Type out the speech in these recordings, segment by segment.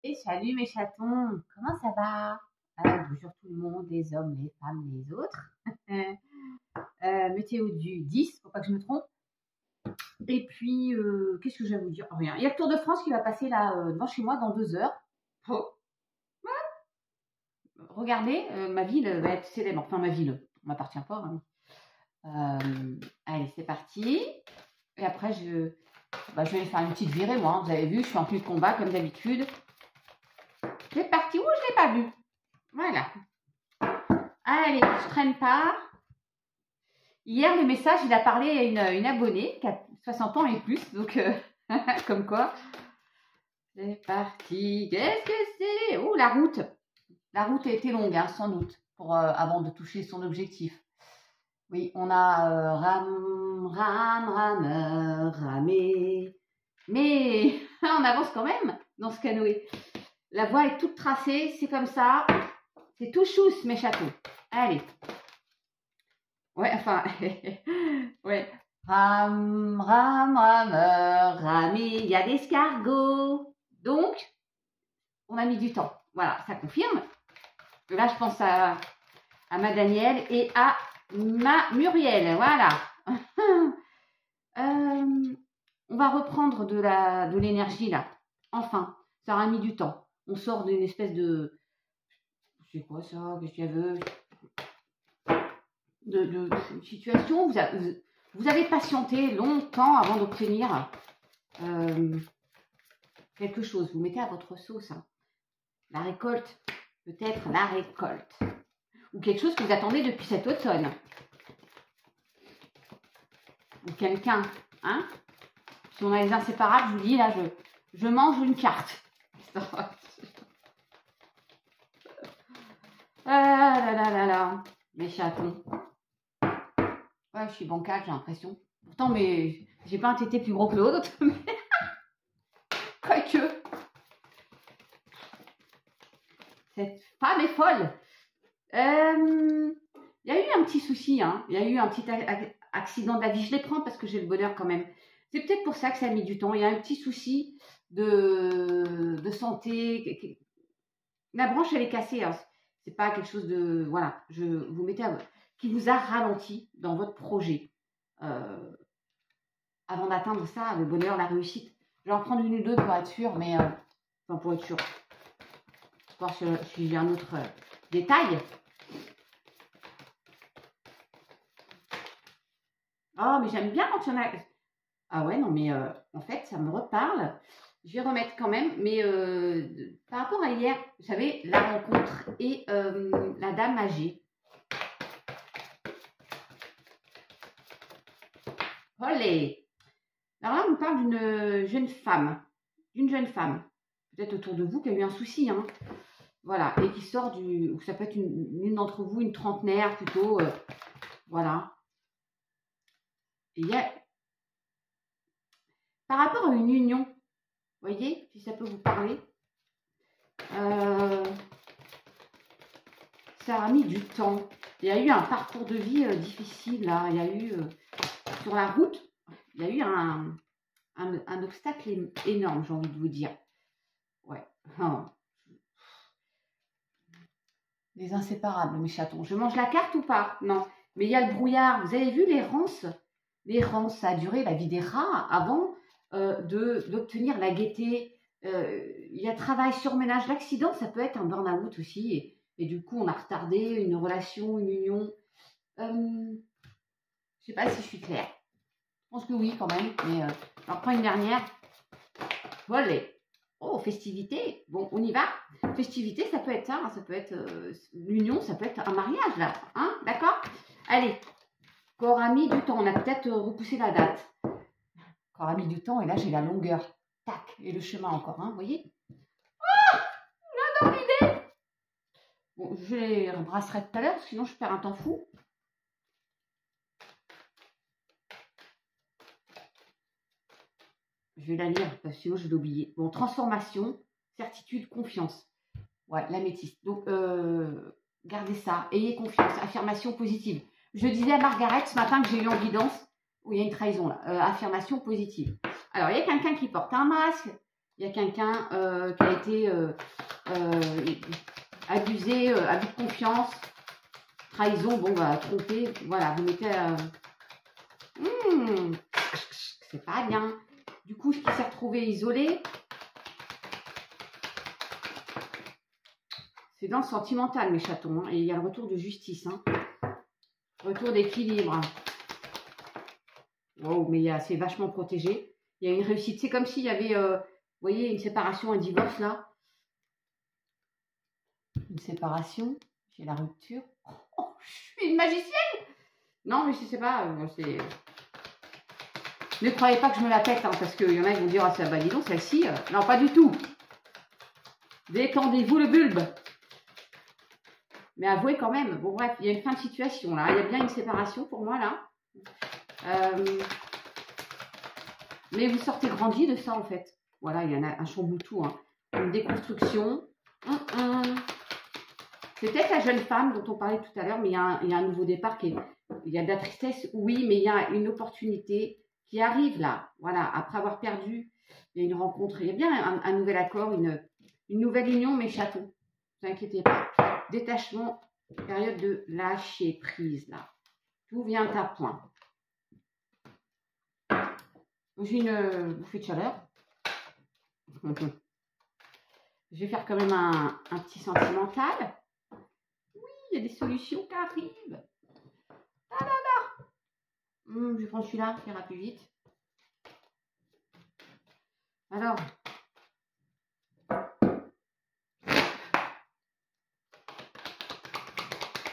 Et salut mes chatons, comment ça va? Bonjour tout le monde, les hommes, les femmes, les autres. Météo du 10, faut pas que je me trompe. Et puis, qu'est-ce que je vais vous dire? Rien. Il y a le Tour de France qui va passer là devant chez moi dans 2 heures. Oh, regardez, ma ville va être célèbre. Enfin, ma ville, on m'appartient pas, hein. Allez, c'est parti. Et après, je vais faire une petite virée, moi, hein. Vous avez vu, je suis en plus de combat comme d'habitude. C'est parti. Ouh, je l'ai pas vu. Voilà. Allez, je traîne pas. Hier, le message, il a parlé à une abonnée qui a 60 ans et plus, donc comme quoi. C'est parti. Qu'est-ce que c'est? Oh, la route. La route a été longue, hein, sans doute, pour avant de toucher son objectif. Oui, on a ramé. Mais on avance quand même dans ce canoë. La voie est toute tracée, c'est comme ça. C'est tout chousse, mes chatons. Allez. Ouais, enfin, ouais. Ramé, il y a l'escargot. Donc, on a mis du temps. Voilà, ça confirme. Là, je pense à ma Danielle et à ma Muriel. Voilà. On va reprendre de l'énergie là. Enfin, ça aura mis du temps. On sort d'une espèce de... C'est quoi ça? Qu'est-ce qu'il y avait? De situation. Vous avez patienté longtemps avant d'obtenir quelque chose. Vous mettez à votre sauce. Hein. La récolte, peut-être la récolte. Ou quelque chose que vous attendez depuis cet automne. Ou quelqu'un. Hein? Si on a les inséparables, je vous dis, là, je mange une carte. Ah là là là là. Mes chatons. Ouais, je suis bancale, j'ai l'impression. Pourtant, mais j'ai pas un tété plus gros que l'autre. Quoique. Cette femme est folle. Il y a eu un petit souci, hein. Il y a eu un petit accident de la vie. Je les prends parce que j'ai le bonheur quand même. C'est peut-être pour ça que ça a mis du temps. Il y a un petit souci de santé. La branche, elle est cassée. Hein. C'est pas quelque chose de... Voilà, je vous mettais qui vous a ralenti dans votre projet. Avant d'atteindre ça, le bonheur, la réussite. Je vais en prendre une ou deux pour être sûr, mais... enfin, pour être sûr. Voir si j'ai un autre détail. Oh, mais j'aime bien quand il y en a... Ah ouais, non, mais en fait, ça me reparle. Je vais remettre quand même, mais par rapport à hier, vous savez, la rencontre et la dame âgée. Olé! Alors là, on parle d'une jeune femme. Peut-être autour de vous, qui a eu un souci, hein. Voilà, et qui sort du... Ça peut être une d'entre vous, une trentenaire plutôt. Voilà. Et il y a... Par rapport à une union, vous voyez, si ça peut vous parler, ça a mis du temps. Il y a eu un parcours de vie difficile, là. Il y a eu, sur la route, il y a eu un obstacle énorme, j'ai envie de vous dire. Ouais. Oh. Les inséparables, mes chatons. Je mange la carte ou pas? Non. Mais il y a le brouillard. Vous avez vu les ronces? Les ronces, ça a duré la vie des rats avant d'obtenir la gaieté. Il y a travail sur ménage. L'accident, ça peut être un burn-out aussi. Et du coup, on a retardé une relation, une union. Je ne sais pas si je suis claire. Je pense que oui, quand même. Mais j'en prends une dernière. Voilà. Oh, festivité. Bon, on y va. Festivité, ça peut être ça. Hein, ça peut être l'union, ça peut être un mariage, là. Hein, d'accord? Allez. Encore a mis du temps. On a peut-être repoussé la date. Encore a mis du temps. Et là, j'ai la longueur. Tac. Et le chemin encore, hein, vous voyez? Oh, j'adore l'idée. Bon, je les rebrasserai tout à l'heure, sinon je perds un temps fou. Je vais la lire, parce que sinon je vais l'oublier. Bon, transformation, certitude, confiance. Ouais, l'améthyste. Donc, gardez ça. Ayez confiance. Affirmation positive. Je disais à Margaret ce matin que j'ai eu en guidance. Oh, il y a une trahison là. Affirmation positive. Alors, il y a quelqu'un qui porte un masque. Il y a quelqu'un qui a été abusé, abus de confiance, trahison, bon, bah, trompé, voilà, vous mettez... c'est pas bien. Du coup, ce qui s'est retrouvé isolé, c'est dans le sentimental, mes chatons. Hein, et il y a le retour de justice. Hein. Retour d'équilibre. Wow, mais c'est vachement protégé. Il y a une réussite. C'est comme s'il y avait, vous voyez, une séparation, un divorce là. Une séparation. J'ai la rupture. Oh, je suis une magicienne. Non, mais je sais pas. C'est... Ne croyez pas que je me la pète, hein, parce qu'il y en a qui vont dire, ah, ça, bah dis donc, celle-ci. Non, pas du tout. Détendez-vous le bulbe. Mais avouez quand même. Bon, bref, il y a une fin de situation là. Il y a bien une séparation pour moi là. Mais vous sortez grandi de ça en fait. Voilà, il y en a un chamboutou, hein. Une déconstruction. C'est peut-être la jeune femme dont on parlait tout à l'heure, mais il y a un nouveau départ. Il y a de la tristesse, oui, mais il y a une opportunité qui arrive là. Voilà, après avoir perdu, il y a une rencontre. Il y a bien un nouvel accord, une nouvelle union, mes chatons. Ne vous inquiétez pas. Détachement, période de lâcher prise là. Tout vient à point. J'ai une bouffée de chaleur. Je vais faire quand même un petit sentimental. Oui, il y a des solutions qui arrivent. Ah là là. Je vais prendre celui-là qui ira plus vite. Alors.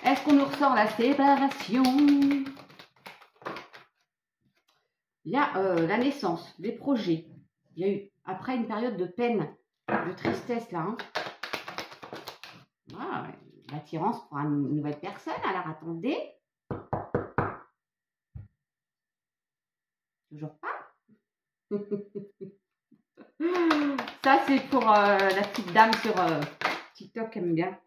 Est-ce qu'on nous ressort la séparation? Il y a la naissance, les projets. Il y a eu, après une période de peine, de tristesse là. Hein. Voilà, l'attirance pour une nouvelle personne. Alors attendez. Toujours pas. Ça c'est pour la petite dame sur TikTok qui aime bien.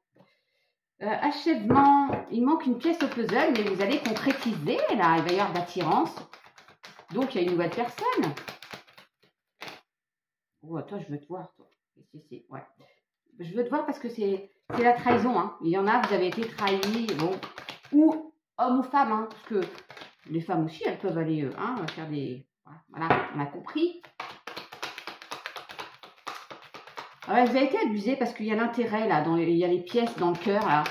Achèvement, il manque une pièce au puzzle, mais vous allez concrétiser là. Il va y avoir d'attirance. Donc, il y a une nouvelle personne. Oh, toi, je veux te voir, toi. Ouais. Je veux te voir parce que c'est la trahison. Hein. Il y en a, vous avez été trahis. Bon. Ou homme ou femme. Hein, parce que les femmes aussi, elles peuvent aller faire des... Voilà, on a compris. Ouais, vous avez été abusé parce qu'il y a l'intérêt, là. Il y a les pièces dans le cœur, là.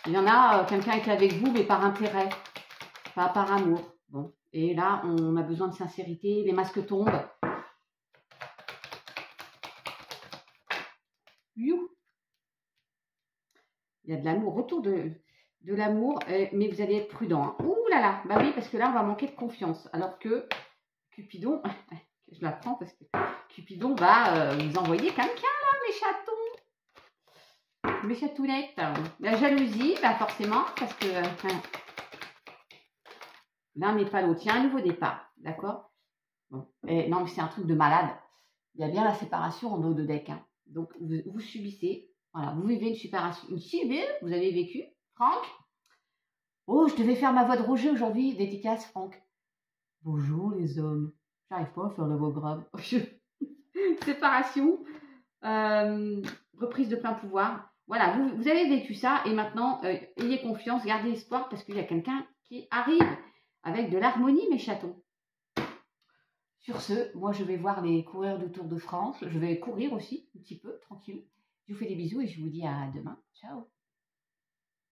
Il y en a, quelqu'un est avec vous, mais par intérêt. Pas par amour. Bon. Et là, on a besoin de sincérité. Les masques tombent. You. Il y a de l'amour. Retour de l'amour. Mais vous allez être prudent. Hein. Ouh là là. Bah oui, parce que là, on va manquer de confiance. Alors que Cupidon, je la prends parce que Cupidon va vous envoyer quelqu'un là, mes chatons. Mes chatounettes. La jalousie, bah forcément, parce que... l'un n'est pas l'autre. Il y a un nouveau départ, d'accord? Bon. Non, mais c'est un truc de malade. Il y a bien la séparation en haut de deck. Hein. Donc, vous subissez. Voilà, vous vivez une séparation. Vous avez vécu. Franck? Oh, je devais faire ma voix de Roger aujourd'hui. Dédicace, Franck. Bonjour, les hommes. J'arrive pas à faire la voix grave. Séparation. Reprise de plein pouvoir. Voilà, vous avez vécu ça. Et maintenant, ayez confiance, gardez espoir parce qu'il y a quelqu'un qui arrive. Avec de l'harmonie, mes chatons. Sur ce, moi, je vais voir les coureurs du Tour de France. Je vais courir aussi, un petit peu, tranquille. Je vous fais des bisous et je vous dis à demain. Ciao.